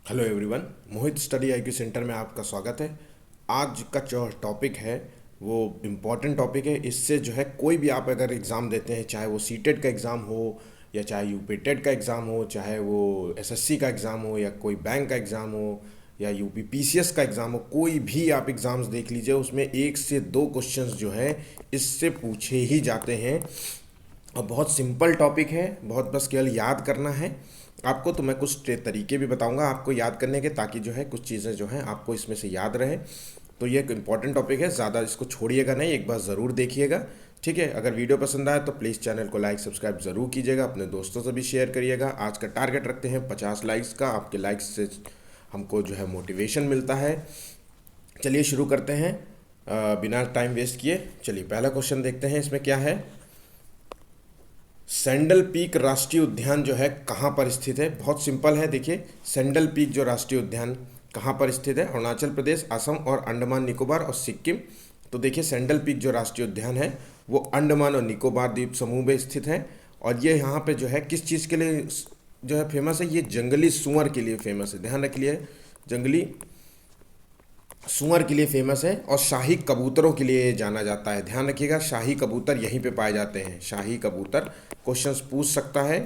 Hello everyone, मोहित study IQ centre में आपका स्वागत है। आज का जो टॉपिक है वो इम्पॉर्टेंट टॉपिक है। इससे जो है कोई भी आप अगर एग्ज़ाम देते हैं, चाहे वो सीटेट का एग्ज़ाम हो या चाहे यूपी टेट का एग्ज़ाम हो, चाहे वो एसएससी का एग्ज़ाम हो या कोई बैंक का एग्ज़ाम हो या यूपी पीसीएस का एग्ज़ाम हो, कोई भी आप एग्ज़ाम्स देख लीजिए, उसमें एक से दो क्वेश्चंस जो है इससे पूछे ही जाते हैं। और बहुत सिंपल टॉपिक है, बहुत बस केवल याद करना है आपको। तो मैं कुछ तरीके भी बताऊंगा आपको याद करने के, ताकि जो है कुछ चीज़ें जो हैं आपको इसमें से याद रहे। तो ये एक इम्पॉर्टेंट टॉपिक है, ज़्यादा इसको छोड़िएगा नहीं, एक बार ज़रूर देखिएगा। ठीक है, अगर वीडियो पसंद आए तो प्लीज़ चैनल को लाइक सब्सक्राइब ज़रूर कीजिएगा, अपने दोस्तों से भी शेयर करिएगा। आज का टारगेट रखते हैं 50 लाइक्स का। आपके लाइक्स से हमको जो है मोटिवेशन मिलता है। चलिए शुरू करते हैं बिना टाइम वेस्ट किए। चलिए पहला क्वेश्चन देखते हैं, इसमें क्या है। सैंडल पीक राष्ट्रीय उद्यान जो है कहाँ पर स्थित है? बहुत सिंपल है, देखिए सैंडल पीक जो राष्ट्रीय उद्यान कहाँ पर स्थित है? अरुणाचल प्रदेश, असम और अंडमान निकोबार और सिक्किम। तो देखिए सैंडल पीक जो राष्ट्रीय उद्यान है वो अंडमान और निकोबार द्वीप समूह में स्थित है। और ये यहाँ पे जो है किस चीज़ के लिए जो है फेमस है? ये जंगली सूअर के लिए फेमस है, ध्यान रखिए। जंगली सूअर के लिए फेमस है और शाही कबूतरों के लिए जाना जाता है। ध्यान रखिएगा, शाही कबूतर यहीं पे पाए जाते हैं। शाही कबूतर क्वेश्चंस पूछ सकता है।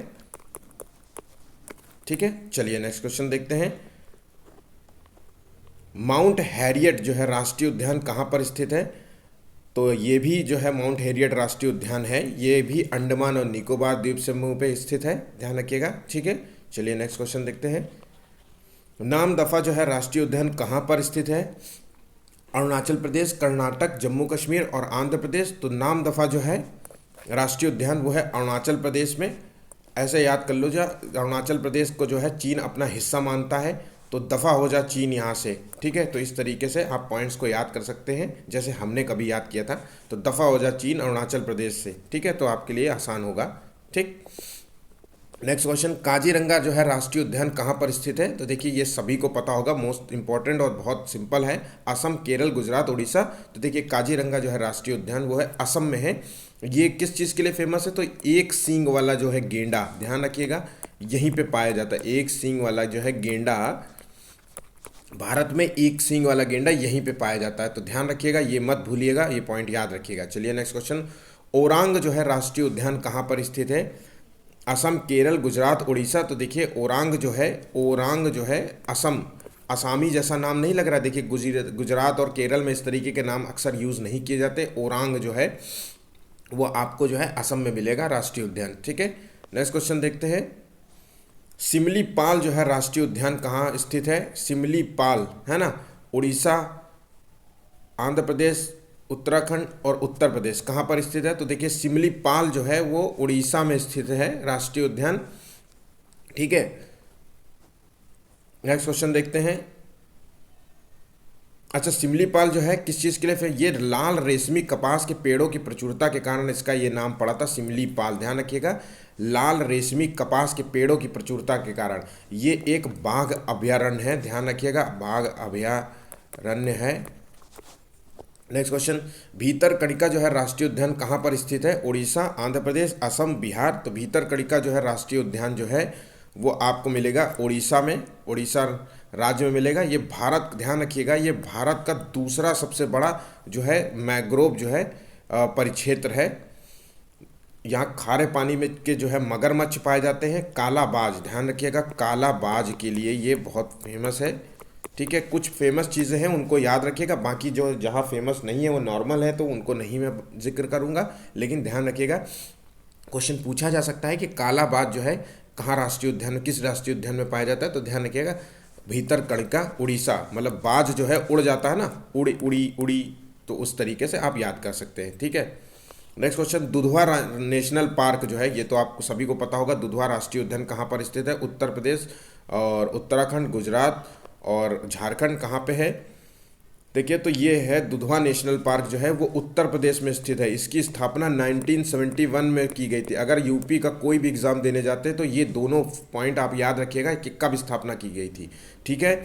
ठीक है, चलिए नेक्स्ट क्वेश्चन देखते हैं। माउंट हैरियट जो है राष्ट्रीय उद्यान कहाँ पर स्थित है? तो ये भी जो है माउंट हैरियट राष्ट्रीय उद्यान है, ये भी अंडमान और निकोबार द्वीप समूह पे स्थित है, ध्यान रखिएगा। ठीक है, चलिए नेक्स्ट क्वेश्चन देखते हैं। नाम दफा जो है राष्ट्रीय उद्यान कहाँ पर स्थित है? अरुणाचल प्रदेश, कर्नाटक, जम्मू कश्मीर और आंध्र प्रदेश। तो नाम दफा जो है राष्ट्रीय उद्यान वो है अरुणाचल प्रदेश में। ऐसे याद कर लो, जा अरुणाचल प्रदेश को जो है चीन अपना हिस्सा मानता है, तो दफ़ा हो जा चीन यहाँ से। ठीक है, तो इस तरीके से आप पॉइंट्स को याद कर सकते हैं, जैसे हमने कभी याद किया था। तो दफ़ा हो जा चीन अरुणाचल प्रदेश से। ठीक है, तो आपके लिए आसान होगा। ठीक, नेक्स्ट क्वेश्चन। काजीरंगा जो है राष्ट्रीय उद्यान कहाँ पर स्थित है? तो देखिए ये सभी को पता होगा, मोस्ट इंपॉर्टेंट और बहुत सिंपल है। असम, केरल, गुजरात, उड़ीसा। तो देखिए काजीरंगा जो है राष्ट्रीय उद्यान वो है असम में है। ये किस चीज़ के लिए फेमस है? तो एक सींग वाला जो है गेंडा, ध्यान रखिएगा, यहीं पे पाया जाता है। एक सींग वाला जो है गेंडा, भारत में एक सींग वाला गेंडा यहीं पे पाया जाता है। तो ध्यान रखिएगा, ये मत भूलिएगा, ये पॉइंट याद रखिएगा। चलिए नेक्स्ट क्वेश्चन। ओरांग जो है राष्ट्रीय उद्यान कहाँ पर स्थित है? असम, केरल, गुजरात, उड़ीसा। तो देखिए ओरांग जो है असम, असामी जैसा नाम नहीं लग रहा है। देखिए गुजरात और केरल में इस तरीके के नाम अक्सर यूज़ नहीं किए जाते। ओरांग जो है वो आपको जो है असम में मिलेगा राष्ट्रीय उद्यान। ठीक है, नेक्स्ट क्वेश्चन देखते हैं। सिमलीपाल जो है राष्ट्रीय उद्यान कहाँ स्थित है? सिमलीपाल है ना, उड़ीसा, आंध्र प्रदेश, उत्तराखंड और उत्तर प्रदेश कहाँ पर स्थित है? तो देखिए सिमलीपाल जो है वो उड़ीसा में स्थित है राष्ट्रीय उद्यान। ठीक है, नेक्स्ट क्वेश्चन देखते हैं। अच्छा, सिमलीपाल जो है किस चीज़ के लिए? फिर ये लाल रेशमी कपास के पेड़ों की प्रचुरता के कारण इसका ये नाम पड़ा था सिमलीपाल। ध्यान रखिएगा, लाल रेशमी कपास के पेड़ों की प्रचुरता के कारण ये एक बाघ अभयारण्य है। ध्यान रखिएगा, बाघ अभयारण्य है। Next question. भीतरकनिका जो है राष्ट्रीय उद्यान कहाँ पर स्थित है? उड़ीसा, आंध्र प्रदेश, असम, बिहार। तो भीतरकनिका जो है राष्ट्रीय उद्यान जो है वो आपको मिलेगा उड़ीसा में, उड़ीसा राज्य में मिलेगा। ये भारत, ध्यान रखिएगा, ये भारत का दूसरा सबसे बड़ा जो है मैंग्रोव जो है परिक्षेत्र है। यहाँ खारे पानी में के जो है मगरमच्छ पाए जाते हैं। कालाबाज, ध्यान रखिएगा, कालाबाज के लिए ये बहुत फेमस है। ठीक है, कुछ फेमस चीज़ें हैं उनको याद रखिएगा, बाकी जो जहाँ फेमस नहीं है वो नॉर्मल है, तो उनको नहीं मैं जिक्र करूँगा। लेकिन ध्यान रखिएगा, क्वेश्चन पूछा जा सकता है कि कालाबाज जो है कहाँ राष्ट्रीय उद्यान में, किस राष्ट्रीय उद्यान में पाया जाता है? तो ध्यान रखिएगा, भीतरकनिका उड़ीसा। मतलब बाज जो है उड़ जाता है ना, उड़ी उड़ी उड़ी, तो उस तरीके से आप याद कर सकते हैं। ठीक है, next question. Dudhwa national park जो है, ये तो आपको सभी को पता होगा, दुधवा राष्ट्रीय उद्यान कहाँ पर स्थित है? उत्तर प्रदेश और उत्तराखंड, गुजरात और झारखंड कहाँ पे है? देखिए तो ये है दुधवा नेशनल पार्क जो है वो उत्तर प्रदेश में स्थित है। इसकी स्थापना 1971 में की गई थी। अगर यूपी का कोई भी एग्ज़ाम देने जाते हैं तो ये दोनों पॉइंट आप याद रखिएगा कि कब स्थापना की गई थी। ठीक है,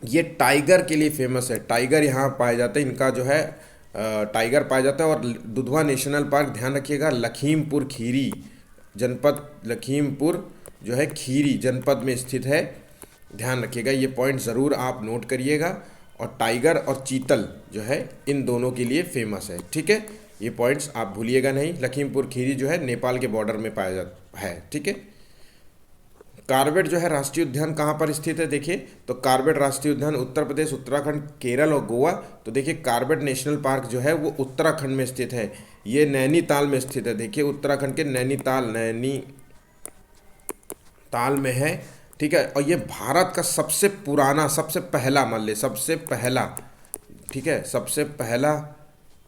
ये टाइगर के लिए फेमस है, टाइगर यहाँ पाए जाते हैं, इनका जो है टाइगर पाया जाता है। और दुधवा नेशनल पार्क, ध्यान रखिएगा, लखीमपुर खीरी जनपद, लखीमपुर जो है खीरी जनपद में स्थित है। ध्यान रखिएगा, ये पॉइंट ज़रूर आप नोट करिएगा। और टाइगर और चीतल जो है इन दोनों के लिए फेमस है, ठीक है। ये पॉइंट्स आप भूलिएगा नहीं। लखीमपुर खीरी जो है नेपाल के बॉर्डर में पाया जाता है, ठीक है। कार्बेट जो है राष्ट्रीय उद्यान कहाँ पर स्थित है, देखिए तो कार्बेट राष्ट्रीय उद्यान उत्तर प्रदेश, उत्तराखंड, केरल और गोवा। तो देखिए कार्बेट नेशनल पार्क जो है वो उत्तराखंड में स्थित है, ये नैनीताल में स्थित है। देखिए उत्तराखंड के नैनीताल में है, ठीक है। और ये भारत का सबसे पुराना, सबसे पहला, मान ले सबसे पहला, ठीक है, सबसे पहला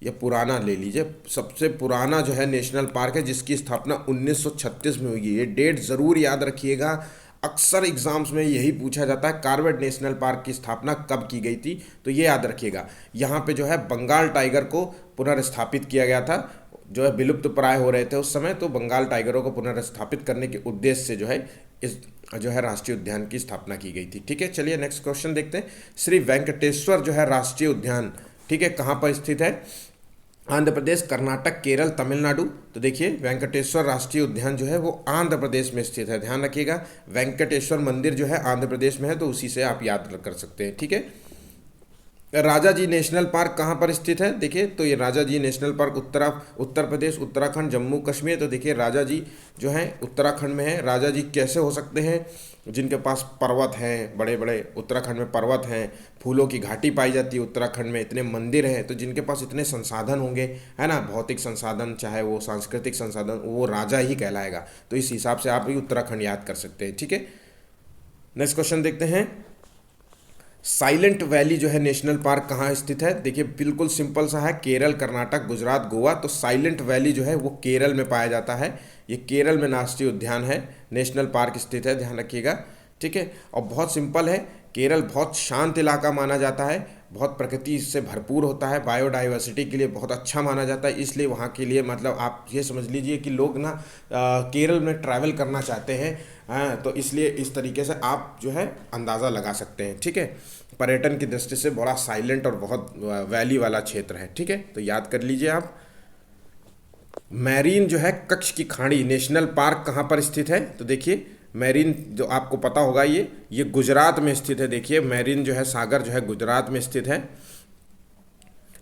या पुराना ले लीजिए, सबसे पुराना जो है नेशनल पार्क है जिसकी स्थापना 1936 में हुई है। ये डेट ज़रूर याद रखिएगा, अक्सर एग्जाम्स में यही पूछा जाता है कार्बेट नेशनल पार्क की स्थापना कब की गई थी, तो ये याद रखिएगा। यहाँ पे जो है बंगाल टाइगर को पुनर्स्थापित किया गया था, जो है विलुप्त प्राय हो रहे थे उस समय, तो बंगाल टाइगरों को पुनर्स्थापित करने के उद्देश्य से जो है इस जो है राष्ट्रीय उद्यान की स्थापना की गई थी, ठीक है। चलिए नेक्स्ट क्वेश्चन देखते हैं। श्री वेंकटेश्वर जो है राष्ट्रीय उद्यान, ठीक है, कहाँ पर स्थित है, आंध्र प्रदेश, कर्नाटक, केरल, तमिलनाडु। तो देखिए वेंकटेश्वर राष्ट्रीय उद्यान जो है वो आंध्र प्रदेश में स्थित है, ध्यान रखिएगा। वेंकटेश्वर मंदिर जो है आंध्र प्रदेश में है, तो उसी से आप याद कर सकते हैं, ठीक है। राजा जी नेशनल पार्क कहाँ पर स्थित है, देखिए तो ये राजा जी नेशनल पार्क उत्तर प्रदेश, उत्तराखंड, जम्मू कश्मीर। तो देखिए राजा जी जो हैं उत्तराखंड में है। राजा जी कैसे हो सकते हैं, जिनके पास पर्वत हैं, बड़े बड़े उत्तराखंड में पर्वत हैं, फूलों की घाटी पाई जाती है उत्तराखंड में, इतने मंदिर हैं, तो जिनके पास इतने संसाधन होंगे, है ना, भौतिक संसाधन चाहे वो सांस्कृतिक संसाधन, वो राजा ही कहलाएगा। तो इस हिसाब से आप भी उत्तराखंड याद कर सकते हैं, ठीक है। नेक्स्ट क्वेश्चन देखते हैं। साइलेंट वैली जो है नेशनल पार्क कहाँ स्थित है, देखिए बिल्कुल सिंपल सा है, केरल, कर्नाटक, गुजरात, गोवा। तो साइलेंट वैली जो है वो केरल में पाया जाता है, ये केरल में राष्ट्रीय उद्यान है, नेशनल पार्क स्थित है, ध्यान रखिएगा, ठीक है। और बहुत सिंपल है, केरल बहुत शांत इलाका माना जाता है, बहुत प्रकृति से भरपूर होता है, बायोडाइवर्सिटी के लिए बहुत अच्छा माना जाता है, इसलिए वहाँ के लिए मतलब आप ये समझ लीजिए कि लोग ना केरल में ट्रैवल करना चाहते हैं, तो इसलिए इस तरीके से आप जो है अंदाज़ा लगा सकते हैं, ठीक है। पर्यटन की दृष्टि से बड़ा साइलेंट और बहुत वैली वाला क्षेत्र है, ठीक है, तो याद कर लीजिए आप। मैरीन जो है कच्छ की खाड़ी नेशनल पार्क कहाँ पर स्थित है, तो देखिए मैरीन जो आपको पता होगा ये गुजरात में स्थित है। देखिए मैरीन जो है सागर जो है गुजरात में स्थित है,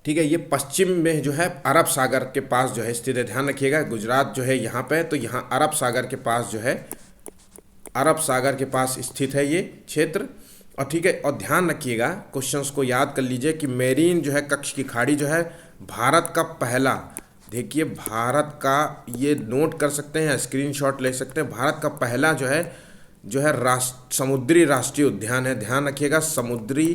ठीक है। ये पश्चिम में जो है अरब सागर के पास जो है स्थित है, ध्यान रखिएगा। गुजरात जो है यहाँ पे, तो यहाँ अरब सागर के पास जो है, अरब सागर के पास स्थित है ये क्षेत्र, और ठीक है। और ध्यान रखिएगा, क्वेश्चंस को याद कर लीजिए कि मैरीन जो है कच्छ की खाड़ी जो है भारत का पहला, देखिए भारत का, ये नोट कर सकते हैं, स्क्रीनशॉट ले सकते हैं, भारत का पहला जो है समुद्री राष्ट्रीय उद्यान है, ध्यान रखिएगा। समुद्री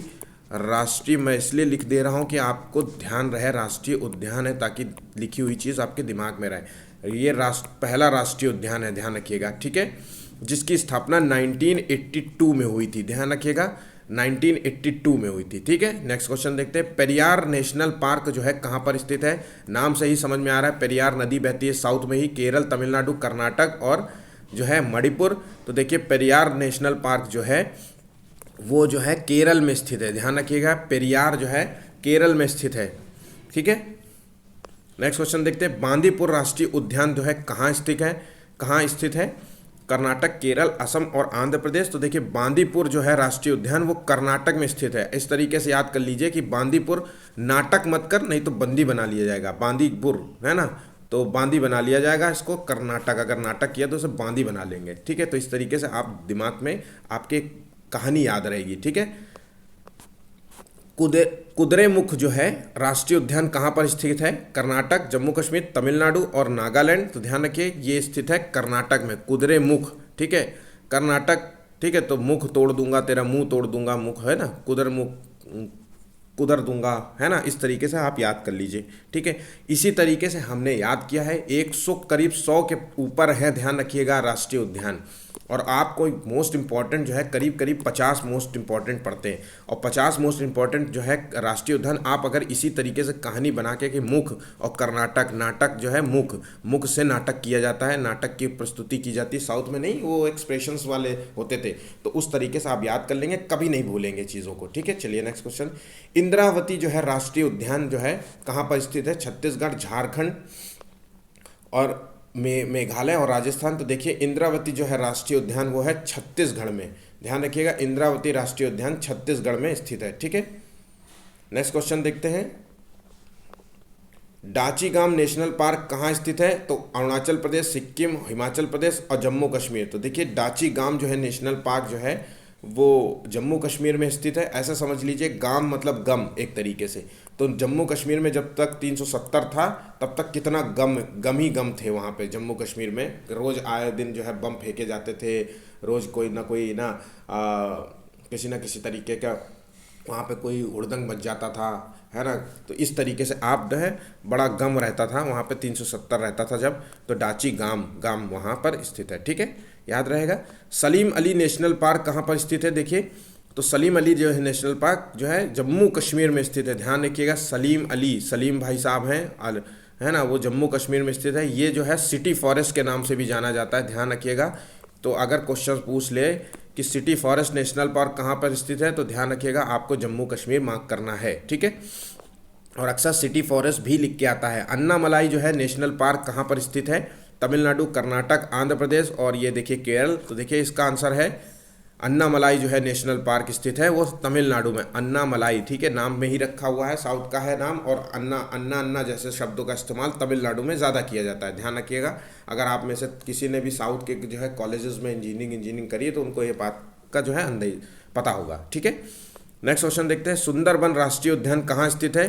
राष्ट्रीय, मैं इसलिए लिख दे रहा हूँ कि आपको ध्यान रहे राष्ट्रीय उद्यान है, ताकि लिखी हुई चीज़ आपके दिमाग में रहे। ये पहला राष्ट्रीय उद्यान है, ध्यान रखिएगा, ठीक है, जिसकी स्थापना 1982 में हुई थी, ध्यान रखिएगा 1982 में हुई थी, ठीक है। नेक्स्ट क्वेश्चन देखते हैं। पेरियार नेशनल पार्क जो है कहाँ पर स्थित है, नाम से ही समझ में आ रहा है, पेरियार नदी बहती है साउथ में ही, केरल, तमिलनाडु, कर्नाटक और जो है मणिपुर। तो देखिए पेरियार नेशनल पार्क जो है वो जो है केरल में स्थित है, ध्यान रखिएगा, पेरियार जो है केरल में स्थित है, ठीक है। नेक्स्ट क्वेश्चन देखते हैं। बांदीपुर राष्ट्रीय उद्यान जो है कहाँ स्थित है, कर्नाटक, केरल, असम और आंध्र प्रदेश। तो देखिए बांदीपुर जो है राष्ट्रीय उद्यान वो कर्नाटक में स्थित है। इस तरीके से याद कर लीजिए कि बांदीपुर, नाटक मत कर नहीं तो बंदी बना लिया जाएगा, बांदीपुर है ना, तो बांदी बना लिया जाएगा इसको, कर्नाटक अगर नाटक किया तो उसे बांदी बना लेंगे, ठीक है। तो इस तरीके से आप दिमाग में आपके कहानी याद रहेगी, ठीक है। कुद्रेमुख जो है राष्ट्रीय उद्यान कहाँ पर स्थित है, कर्नाटक, जम्मू कश्मीर, तमिलनाडु और नागालैंड। तो ध्यान रखिए ये स्थित है कर्नाटक में, कुद्रेमुख, ठीक है, कर्नाटक, ठीक है। तो मुख तोड़ दूंगा तेरा मुंह तोड़ दूंगा, मुख है ना, कुदर दूंगा, है ना, इस तरीके से आप याद कर लीजिए, ठीक है। इसी तरीके से हमने याद किया है, 100 करीब 100 के ऊपर है, ध्यान रखिएगा राष्ट्रीय उद्यान। और आपको मोस्ट इंपॉर्टेंट जो है करीब करीब 50 मोस्ट इंपॉर्टेंट पढ़ते हैं, और 50 मोस्ट इंपॉर्टेंट जो है राष्ट्रीय उद्यान आप अगर इसी तरीके से कहानी बना के कि मुख और कर्नाटक, नाटक जो है मुख से नाटक किया जाता है, नाटक की प्रस्तुति की जाती है, साउथ में नहीं, वो एक्सप्रेशंस वाले होते थे, तो उस तरीके से आप याद कर लेंगे, कभी नहीं भूलेंगे चीज़ों को, ठीक है। चलिए नेक्स्ट क्वेश्चन। इंद्रावती जो है राष्ट्रीय उद्यान जो है कहाँ पर स्थित है, छत्तीसगढ़, झारखंड और मेघालय और राजस्थान। तो देखिए इंद्रावती जो है राष्ट्रीय उद्यान वो है छत्तीसगढ़ में, ध्यान रखिएगा, इंद्रावती राष्ट्रीय उद्यान छत्तीसगढ़ में स्थित है। ठीक है, नेक्स्ट क्वेश्चन देखते हैं, डाचीगाम नेशनल पार्क कहाँ स्थित है? तो अरुणाचल प्रदेश, सिक्किम, हिमाचल प्रदेश और जम्मू कश्मीर। तो देखिए डाचीगाम जो है नेशनल पार्क जो है वो जम्मू कश्मीर में स्थित है। ऐसा समझ लीजिए, गाम मतलब गम एक तरीके से। तो जम्मू कश्मीर में जब तक 370 था तब तक कितना गम गम ही गम थे वहाँ पे जम्मू कश्मीर में। रोज़ आए दिन जो है बम फेंके जाते थे, रोज़ कोई ना किसी न किसी तरीके का वहाँ पे कोई हुड़दंग मच जाता था, है ना। तो इस तरीके से आप जो है बड़ा गम रहता था वहाँ पे, 370 रहता था जब। तो डाची गाम वहाँ पर स्थित है। ठीक है, याद रहेगा। सलीम अली नेशनल पार्क कहाँ पर स्थित है? देखिए तो सलीम अली जो है नेशनल पार्क जो है जम्मू कश्मीर में स्थित है। ध्यान रखिएगा, सलीम अली, सलीम भाई साहब हैं, है ना, वो जम्मू कश्मीर में स्थित है। ये जो है सिटी फॉरेस्ट के नाम से भी जाना जाता है, ध्यान रखिएगा। तो अगर क्वेश्चन पूछ ले कि सिटी फॉरेस्ट नेशनल पार्क कहाँ पर स्थित है, तो ध्यान रखिएगा आपको जम्मू कश्मीर मार्क करना है। ठीक है, और अक्सर सिटी फॉरेस्ट भी लिख के आता है। अन्नामलाई जो है नेशनल पार्क कहाँ पर स्थित है? तमिलनाडु, कर्नाटक, आंध्र प्रदेश और ये देखिए केरल। तो देखिए इसका आंसर है अन्नामलाई जो है नेशनल पार्क स्थित है वो तमिलनाडु में, अन्नामलाई। ठीक है, नाम में ही रखा हुआ है, साउथ का है नाम, और अन्ना अन्ना अन्ना जैसे शब्दों का इस्तेमाल तमिलनाडु में ज़्यादा किया जाता है, ध्यान रखिएगा। अगर आप में से किसी ने भी साउथ के जो है कॉलेजेस में इंजीनियरिंग करी है तो उनको ये बात का जो है अंदाज़ पता होगा। ठीक है, नेक्स्ट क्वेश्चन देखते हैं, सुंदरबन राष्ट्रीय उद्यान कहाँ स्थित है?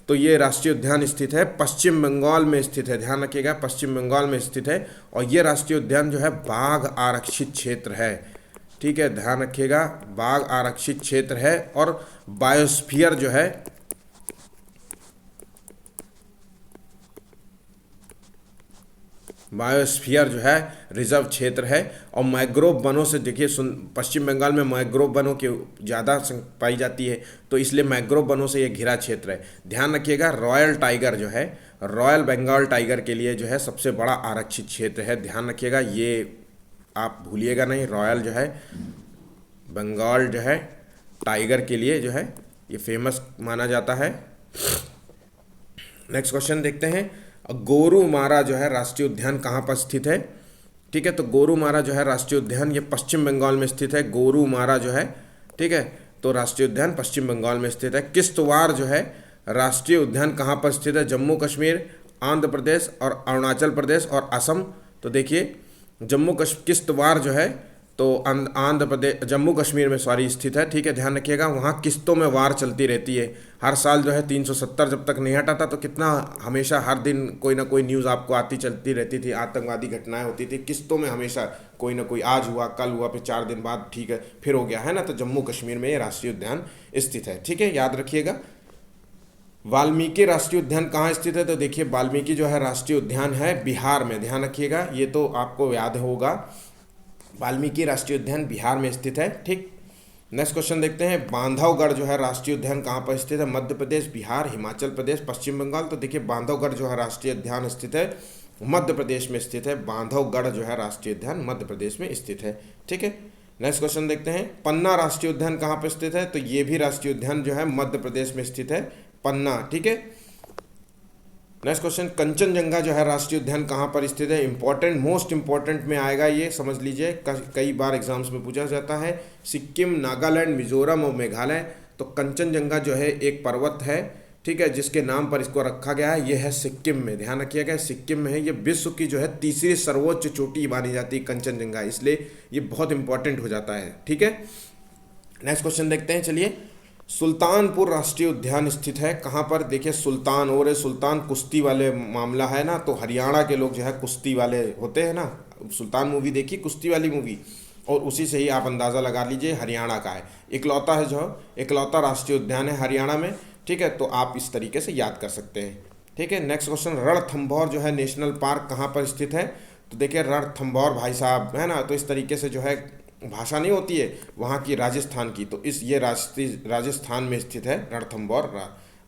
तो ये राष्ट्रीय उद्यान स्थित है पश्चिम बंगाल में स्थित है, ध्यान रखिएगा, पश्चिम बंगाल में स्थित है। और ये राष्ट्रीय उद्यान जो है बाघ आरक्षित क्षेत्र है। ठीक है, ध्यान रखिएगा, बाघ आरक्षित क्षेत्र है। और बायोस्फीयर जो है रिजर्व क्षेत्र है। और मैंग्रोव वनों से देखिए, पश्चिम बंगाल में मैंग्रोव वनों की ज़्यादा पाई जाती है, तो इसलिए मैंग्रोव वनों से ये घिरा क्षेत्र है। ध्यान रखिएगा, रॉयल टाइगर जो है, रॉयल बंगाल टाइगर के लिए जो है सबसे बड़ा आरक्षित क्षेत्र है, ध्यान रखिएगा, ये आप भूलिएगा नहीं। रॉयल जो है बंगाल जो है टाइगर के लिए जो है ये फेमस माना जाता है। नेक्स्ट क्वेश्चन देखते हैं, गोरुमारा जो है राष्ट्रीय उद्यान कहाँ पर स्थित है? ठीक है, तो गोरुमारा जो है राष्ट्रीय उद्यान ये पश्चिम बंगाल में स्थित है। गोरुमारा जो है, ठीक है, तो राष्ट्रीय उद्यान पश्चिम बंगाल में स्थित है। किश्तवाड़ जो है राष्ट्रीय उद्यान कहाँ पर स्थित है? जम्मू कश्मीर, आंध्र प्रदेश और अरुणाचल प्रदेश और असम। तो देखिए किश्तवाड़ जो है तो आंध्र प्रदेश, जम्मू कश्मीर में स्थित है। ठीक है, ध्यान रखिएगा, वहाँ किस्तों में वार चलती रहती है। हर साल जो है 370 जब तक नहीं हटा था तो कितना हमेशा हर दिन कोई ना कोई न्यूज़ आपको आती चलती रहती थी, आतंकवादी घटनाएं होती थी किस्तों में, हमेशा कोई ना कोई, आज हुआ कल हुआ फिर 4 दिन बाद ठीक है फिर हो गया, है ना। तो जम्मू कश्मीर में ये राष्ट्रीय उद्यान स्थित है। ठीक है, याद रखिएगा। वाल्मीकि राष्ट्रीय उद्यान कहाँ स्थित है? तो देखिए वाल्मीकि जो है राष्ट्रीय उद्यान है बिहार में, ध्यान रखिएगा, ये तो आपको याद होगा, वाल्मीकि राष्ट्रीय उद्यान बिहार में स्थित है। ठीक, नेक्स्ट क्वेश्चन देखते हैं, बांधवगढ़ जो है राष्ट्रीय उद्यान कहाँ पर स्थित है? मध्य प्रदेश, बिहार, हिमाचल प्रदेश, पश्चिम बंगाल। तो देखिए बांधवगढ़ जो है राष्ट्रीय उद्यान स्थित है मध्य प्रदेश में स्थित है। बांधवगढ़ जो है राष्ट्रीय उद्यान मध्य प्रदेश में स्थित है। ठीक है, नेक्स्ट क्वेश्चन देखते हैं, पन्ना राष्ट्रीय उद्यान कहाँ पर स्थित है? तो ये भी राष्ट्रीय उद्यान जो है मध्य प्रदेश में स्थित है, पन्ना। ठीक है, नेक्स्ट क्वेश्चन, कंचनजंगा जो है राष्ट्रीय उद्यान कहाँ पर स्थित है? इंपॉर्टेंट, मोस्ट इंपॉर्टेंट में आएगा ये, समझ लीजिए, कई बार एग्जाम्स में पूछा जाता है। सिक्किम, नागालैंड, मिजोरम और मेघालय। तो कंचनजंगा जो है एक पर्वत है, ठीक है, जिसके नाम पर इसको रखा गया है, ये है सिक्किम में, ध्यान रखिएगा, सिक्किम में है। ये विश्व की जो है तीसरी सर्वोच्च चोटी मानी जाती है कंचनजंगा, इसलिए ये बहुत इंपॉर्टेंट हो जाता है। ठीक है, नेक्स्ट क्वेश्चन देखते हैं, चलिए। सुल्तानपुर राष्ट्रीय उद्यान स्थित है कहाँ पर? देखिए सुल्तान और सुल्तान कुश्ती वाले मामला है ना, तो हरियाणा के लोग जो है कुश्ती वाले होते हैं ना। सुल्तान मूवी देखी, कुश्ती वाली मूवी, और उसी से ही आप अंदाज़ा लगा लीजिए हरियाणा का है। इकलौता है जो इकलौता राष्ट्रीय उद्यान है हरियाणा में। ठीक है, तो आप इस तरीके से याद कर सकते हैं। ठीक है, नेक्स्ट क्वेश्चन, रणथंभौर जो है नेशनल पार्क कहाँ पर स्थित है? तो देखिए रणथंभौर भाई साहब, है ना, तो इस तरीके से जो है भाषा नहीं होती है वहाँ की, राजस्थान की, तो ये राजस्थान में स्थित है रणथंभौर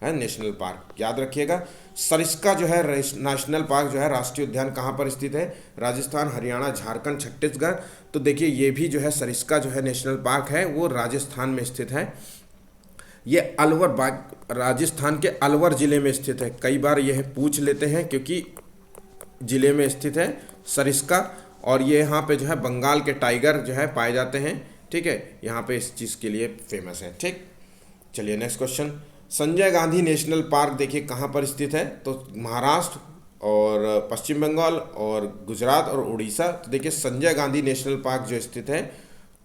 है नेशनल पार्क, याद रखिएगा। सरिस्का जो है नेशनल पार्क जो है राष्ट्रीय उद्यान कहाँ पर स्थित है? राजस्थान, हरियाणा, झारखंड, छत्तीसगढ़। तो देखिए ये भी जो है सरिस्का जो है नेशनल पार्क है वो राजस्थान में स्थित है। ये राजस्थान के अलवर ज़िले में स्थित है। कई बार यह पूछ लेते हैं क्योंकि जिले में स्थित है सरिस्का, और ये यहाँ पे जो है बंगाल के टाइगर जो है पाए जाते हैं। ठीक है, यहाँ पे इस चीज़ के लिए फेमस है। ठीक, चलिए next question. Sanjay Gandhi national park देखिए कहाँ पर स्थित है, तो महाराष्ट्र और पश्चिम बंगाल और गुजरात और उड़ीसा। तो देखिए संजय गांधी नेशनल पार्क जो स्थित है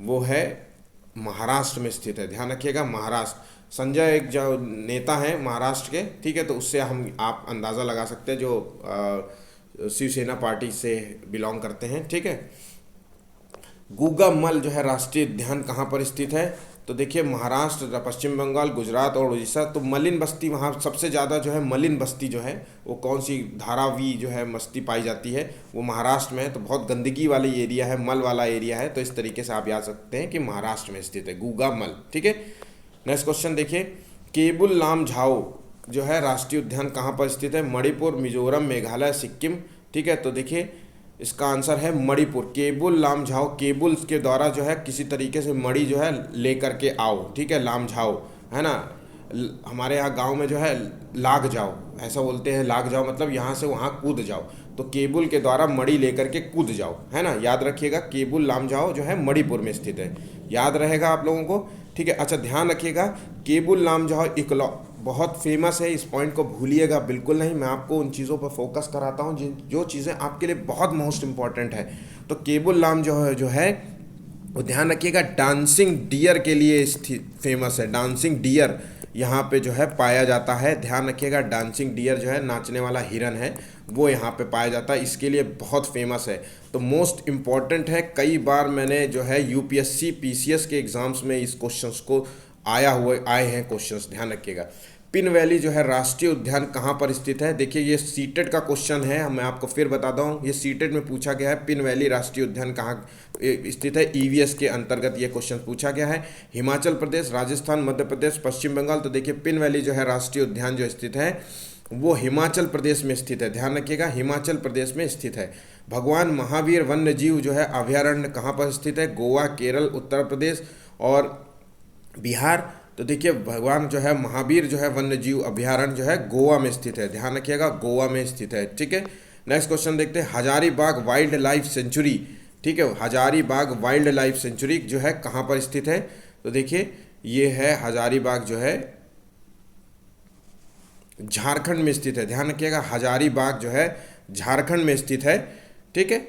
वो है महाराष्ट्र में स्थित है, ध्यान रखिएगा महाराष्ट्र। संजय एक जो नेता हैं महाराष्ट्र के, ठीक है, तो उससे हम आप अंदाज़ा लगा सकते हैं जो शिवसेना पार्टी से बिलोंग करते हैं। ठीक है, गूगामल जो है राष्ट्रीय उद्यान कहाँ पर स्थित है, तो देखिए महाराष्ट्र, पश्चिम बंगाल, गुजरात और उड़ीसा। तो मलिन बस्ती वहाँ सबसे ज़्यादा जो है मलिन बस्ती जो है वो कौन सी धारावी जो है बस्ती पाई जाती है, वो महाराष्ट्र में है। तो बहुत गंदगी वाली एरिया है, मल वाला एरिया है, तो इस तरीके से आप याद सकते हैं कि महाराष्ट्र में स्थित है गूगामल। ठीक है, नेक्स्ट क्वेश्चन देखिए। केबुल लामझाओ जो है राष्ट्रीय उद्यान कहाँ पर स्थित है, मणिपुर, मिजोरम, मेघालय, सिक्किम। ठीक है, तो देखिए इसका आंसर है मणिपुर। केबुल लामझाओ, केबुल के द्वारा जो है किसी तरीके से मणि जो है लेकर के आओ। ठीक है, लामझाओ है ना, हमारे यहाँ गांव में जो है लाग जाओ ऐसा बोलते हैं, लाग जाओ मतलब यहाँ से वहाँ कूद जाओ। तो केबुल के द्वारा मणि लेकर के कूद जाओ, है ना, याद रखिएगा। केबुल लामझाओ जो है मणिपुर में स्थित है, याद रहेगा आप लोगों को। ठीक है, अच्छा ध्यान रखिएगा, केबुल लामझाओ बहुत फेमस है, इस पॉइंट को भूलिएगा बिल्कुल नहीं। मैं आपको उन चीज़ों पर फोकस कराता हूँ जो चीज़ें आपके लिए बहुत मोस्ट इंपॉर्टेंट है। तो केबुल लाम जो है वो ध्यान रखिएगा डांसिंग डियर के लिए फेमस है। डांसिंग डियर यहाँ पे जो है पाया जाता है, ध्यान रखिएगा। डांसिंग डियर जो है नाचने वाला हिरन है, वो यहाँ पे पाया जाता है, इसके लिए बहुत फेमस है। तो मोस्ट इम्पॉर्टेंट है, कई बार मैंने जो है यूपीएससी पीसीएस के एग्जाम्स में इस क्वेश्चंस को आए हैं क्वेश्चंस, ध्यान रखिएगा। पिन वैली जो है राष्ट्रीय उद्यान कहाँ पर स्थित है, देखिए ये सीटेट का क्वेश्चन है, मैं आपको फिर बताता हूँ, ये सीटेट में पूछा गया है। पिन वैली राष्ट्रीय उद्यान कहाँ स्थित है, ईवीएस के अंतर्गत ये क्वेश्चन पूछा गया है। हिमाचल प्रदेश, राजस्थान, मध्य प्रदेश, पश्चिम बंगाल। तो देखिए पिन वैली जो है राष्ट्रीय उद्यान जो स्थित है वो हिमाचल प्रदेश में स्थित है, ध्यान रखिएगा, हिमाचल प्रदेश में स्थित है। भगवान महावीर वन्य जीव जो है अभयारण्य कहाँ पर स्थित है, गोवा, केरल, उत्तर प्रदेश और बिहार। तो देखिए भगवान जो है महावीर जो है वन्य जीव अभयारण्य जो है गोवा में स्थित है, ध्यान रखिएगा, गोवा में स्थित है। ठीक है, नेक्स्ट क्वेश्चन देखते हैं। हजारीबाग वाइल्ड लाइफ सेंचुरी, ठीक है, हजारीबाग वाइल्ड लाइफ सेंचुरी जो है कहाँ पर स्थित है, तो देखिए ये है हजारीबाग जो है झारखंड में स्थित है, ध्यान रखिएगा, हजारीबाग जो है झारखंड में स्थित है। ठीक है,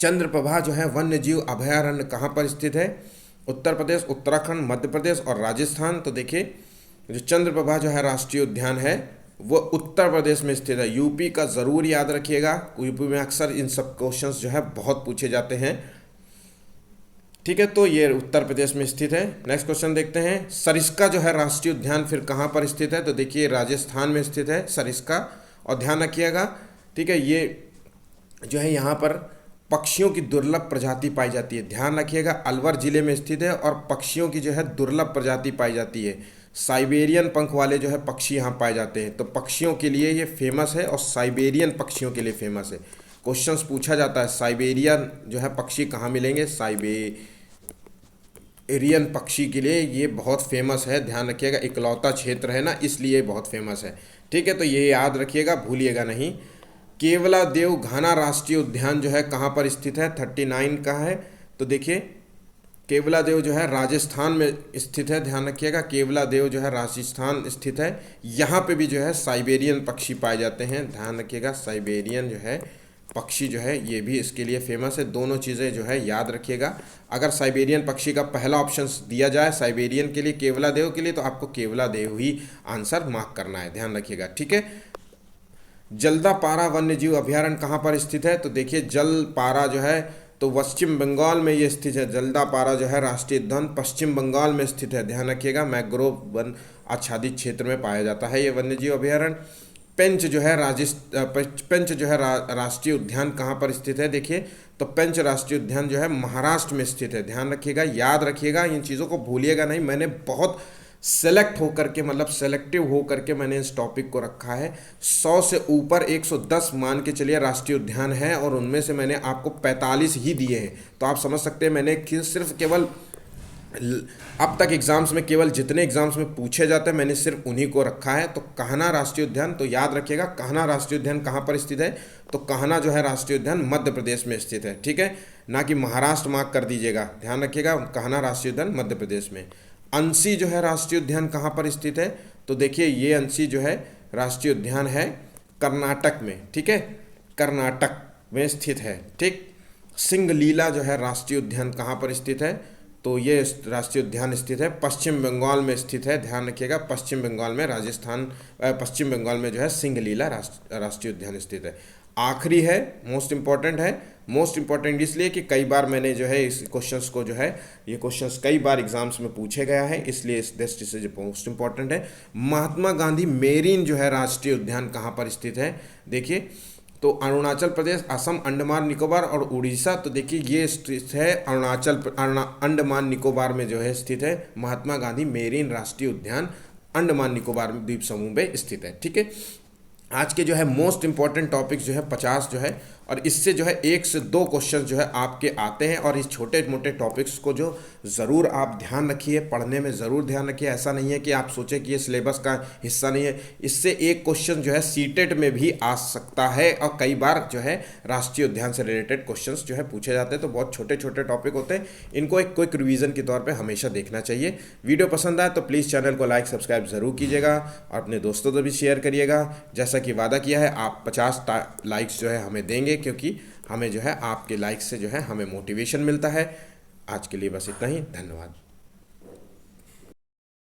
चंद्रप्रभा जो है वन्य जीव अभयारण्य कहाँ पर स्थित है, उत्तर प्रदेश, उत्तराखंड, मध्य प्रदेश और राजस्थान। तो देखिए जो चंद्रप्रभा जो है राष्ट्रीय उद्यान है वो उत्तर प्रदेश में स्थित है। यूपी का ज़रूर याद रखिएगा, यूपी में अक्सर इन सब क्वेश्चंस जो है बहुत पूछे जाते हैं। ठीक है, तो ये उत्तर प्रदेश में स्थित है। नेक्स्ट क्वेश्चन देखते हैं। सरिस्का जो है राष्ट्रीय उद्यान फिर कहाँ पर स्थित है, तो देखिए राजस्थान में स्थित है सरिस्का, और ध्यान रखिएगा। ठीक है, ये जो है यहाँ पर पक्षियों की दुर्लभ प्रजाति पाई जाती है, ध्यान रखिएगा, अलवर जिले में स्थित है और पक्षियों की जो है दुर्लभ प्रजाति पाई जाती है। साइबेरियन पंख वाले जो है पक्षी यहाँ पाए जाते हैं, तो पक्षियों के लिए ये फेमस है और साइबेरियन पक्षियों के लिए फेमस है। क्वेश्चंस पूछा जाता है साइबेरियन जो है पक्षी कहाँ मिलेंगे, साइबेरियन पक्षी के लिए ये बहुत फेमस है, ध्यान रखिएगा, इकलौता क्षेत्र है ना, इसलिए बहुत फेमस है। ठीक है, तो ये याद रखिएगा, भूलिएगा नहीं। केवलादेव घाना राष्ट्रीय उद्यान जो है कहाँ पर स्थित है, 39 का है। तो देखिए केवलादेव जो है राजस्थान में स्थित है, ध्यान रखिएगा, केवलादेव जो है राजस्थान स्थित है। यहाँ पे भी जो है साइबेरियन पक्षी पाए जाते हैं, ध्यान रखिएगा, साइबेरियन जो है पक्षी जो है ये भी इसके लिए फेमस है। दोनों चीज़ें जो है याद रखिएगा। अगर साइबेरियन पक्षी का पहला ऑप्शन दिया जाए साइबेरियन के लिए, केवलादेव के लिए, तो आपको केवलादेव ही आंसर मार्क करना है, ध्यान रखिएगा। ठीक है, जल्दापारा वन्यजीव अभयारण्य कहाँ पर स्थित है, तो देखिए जलपारा जो है तो पश्चिम बंगाल में ये स्थित है। जल्दापारा जो है राष्ट्रीय उद्यान पश्चिम बंगाल में स्थित है, ध्यान रखिएगा, मैंग्रोव वन आच्छादित क्षेत्र में पाया जाता है ये वन्यजीव अभयारण्य। पेंच जो है पेंच जो है राष्ट्रीय उद्यान कहाँ पर स्थित है, देखिए तो पेंच राष्ट्रीय उद्यान जो है महाराष्ट्र में स्थित है, ध्यान रखिएगा, याद रखिएगा, इन चीज़ों को भूलिएगा नहीं। मैंने बहुत सेलेक्ट होकर के मतलब सेलेक्टिव होकर के मैंने इस टॉपिक को रखा है। 100 से ऊपर 110 मान के चलिए राष्ट्रीय उद्यान है और उनमें से मैंने आपको 45 ही दिए हैं। तो आप समझ सकते हैं मैंने सिर्फ केवल अब तक एग्जाम्स में केवल जितने एग्जाम्स में पूछे जाते हैं मैंने सिर्फ उन्हीं को रखा है। तो कान्हा राष्ट्रीय उद्यान, तो याद रखिएगा कान्हा राष्ट्रीय उद्यान कहाँ पर स्थित है, तो कान्हा जो है राष्ट्रीय उद्यान मध्य प्रदेश में स्थित है, ठीक है, ना कि महाराष्ट्र मार्क कर दीजिएगा, ध्यान रखिएगा, कान्हा राष्ट्रीय उद्यान मध्य प्रदेश में। अंशी जो है राष्ट्रीय उद्यान कहाँ पर स्थित है, तो देखिए ये अंशी जो है राष्ट्रीय उद्यान है कर्नाटक में, ठीक है, कर्नाटक में स्थित है, ठीक। सिंगलीला जो है राष्ट्रीय उद्यान कहाँ पर स्थित है, तो ये राष्ट्रीय उद्यान स्थित है पश्चिम बंगाल में स्थित है, ध्यान रखिएगा, पश्चिम बंगाल में, पश्चिम बंगाल में जो है सिंगलीला राष्ट्रीय उद्यान स्थित है। आखिरी है, मोस्ट इम्पॉर्टेंट है, मोस्ट इम्पॉर्टेंट इसलिए कि कई बार मैंने जो है इस क्वेश्चंस को जो है, ये क्वेश्चंस कई बार एग्जाम्स में पूछे गया है, इसलिए इस दृष्टि से जो मोस्ट इम्पॉर्टेंट है। महात्मा गांधी मेरीन जो है राष्ट्रीय उद्यान कहाँ पर स्थित है, देखिए, तो अरुणाचल प्रदेश, असम, अंडमान निकोबार और उड़ीसा, तो देखिए ये स्थित है अंडमान निकोबार में जो है स्थित है महात्मा गांधी मेरीन राष्ट्रीय उद्यान, अंडमान निकोबार द्वीप समूह में स्थित है, ठीक है। आज के जो है मोस्ट इंपॉर्टेंट टॉपिक्स जो है 50 जो है, और इससे जो है 1 से 2 क्वेश्चन जो है आपके आते हैं, और इस छोटे मोटे टॉपिक्स को जो ज़रूर आप ध्यान रखिए, पढ़ने में ज़रूर ध्यान रखिए। ऐसा नहीं है कि आप सोचें कि ये सिलेबस का हिस्सा नहीं है, इससे एक क्वेश्चन जो है सीटेट में भी आ सकता है, और कई बार जो है राष्ट्रीय उद्यान से रिलेटेड क्वेश्चंस जो है पूछे जाते हैं। तो बहुत छोटे छोटे टॉपिक होते हैं, इनको एक क्विक रिवीजन के तौर पर हमेशा देखना चाहिए। वीडियो पसंद आए तो प्लीज़ चैनल को लाइक सब्सक्राइब ज़रूर कीजिएगा, और अपने दोस्तों से भी शेयर करिएगा। जैसा कि वादा किया है, आप 50 लाइक्स जो है हमें देंगे, क्योंकि हमें जो है आपके लाइक से जो है हमें मोटिवेशन मिलता है। आज के लिए बस इतना ही, धन्यवाद।